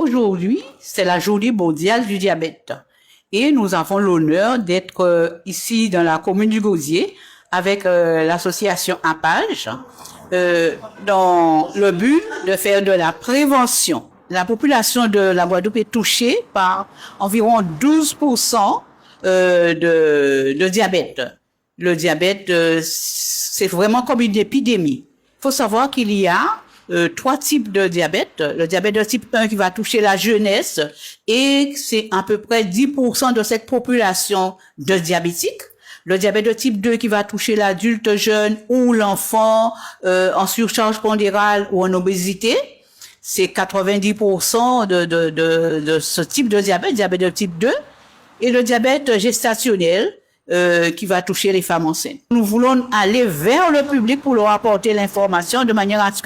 Aujourd'hui, c'est la journée mondiale du diabète. Et nous avons l'honneur d'être ici dans la commune du Gosier avec l'association APAGE dans le but de faire de la prévention. La population de la Guadeloupe est touchée par environ 12% de diabète. Le diabète, c'est vraiment comme une épidémie. Il faut savoir qu'il y a trois types de diabète. Le diabète de type 1 qui va toucher la jeunesse et c'est à peu près 10% de cette population de diabétiques. Le diabète de type 2 qui va toucher l'adulte jeune ou l'enfant en surcharge pondérale ou en obésité. C'est 90% de ce type de diabète, diabète de type 2. Et le diabète gestationnel qui va toucher les femmes enceintes. Nous voulons aller vers le public pour leur apporter l'information de manière à ce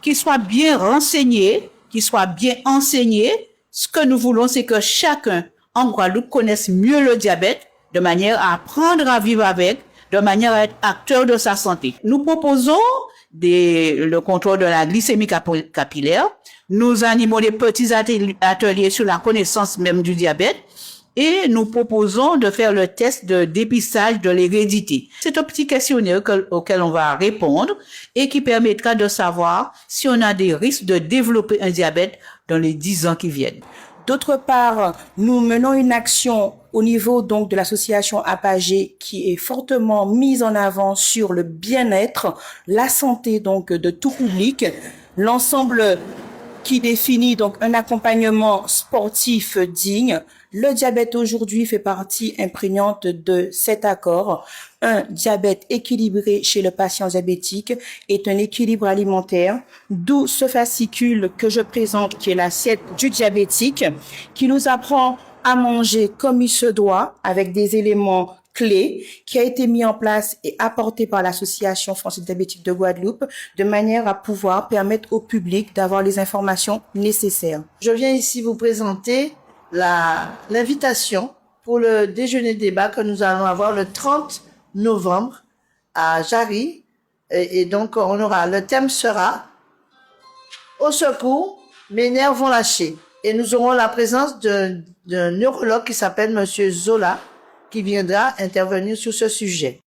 qu'ils soient bien renseignés, qu'ils soient bien enseignés. Ce que nous voulons, c'est que chacun en Guadeloupe connaisse mieux le diabète de manière à apprendre à vivre avec, de manière à être acteur de sa santé. Nous proposons le contrôle de la glycémie capillaire. Nous animons des petits ateliers sur la connaissance même du diabète. Et nous proposons de faire le test de dépistage de l'hérédité. C'est un petit questionnaire auquel on va répondre et qui permettra de savoir si on a des risques de développer un diabète dans les 10 ans qui viennent. D'autre part, nous menons une action au niveau donc de l'association APAGE qui est fortement mise en avant sur le bien-être, la santé donc de tout public, l'ensemble qui définit donc un accompagnement sportif digne. Le diabète aujourd'hui fait partie imprégnante de cet accord. Un diabète équilibré chez le patient diabétique est un équilibre alimentaire, d'où ce fascicule que je présente qui est l'assiette du diabétique, qui nous apprend à manger comme il se doit avec des éléments clé qui a été mis en place et apporté par l'Association française diabétique de Guadeloupe de manière à pouvoir permettre au public d'avoir les informations nécessaires. Je viens ici vous présenter l'invitation pour le déjeuner débat que nous allons avoir le 30 novembre à Jarry. Et donc, le thème sera « Au secours, mes nerfs vont lâcher ». Et nous aurons la présence d'un neurologue qui s'appelle Monsieur Zola, qui viendra intervenir sur ce sujet.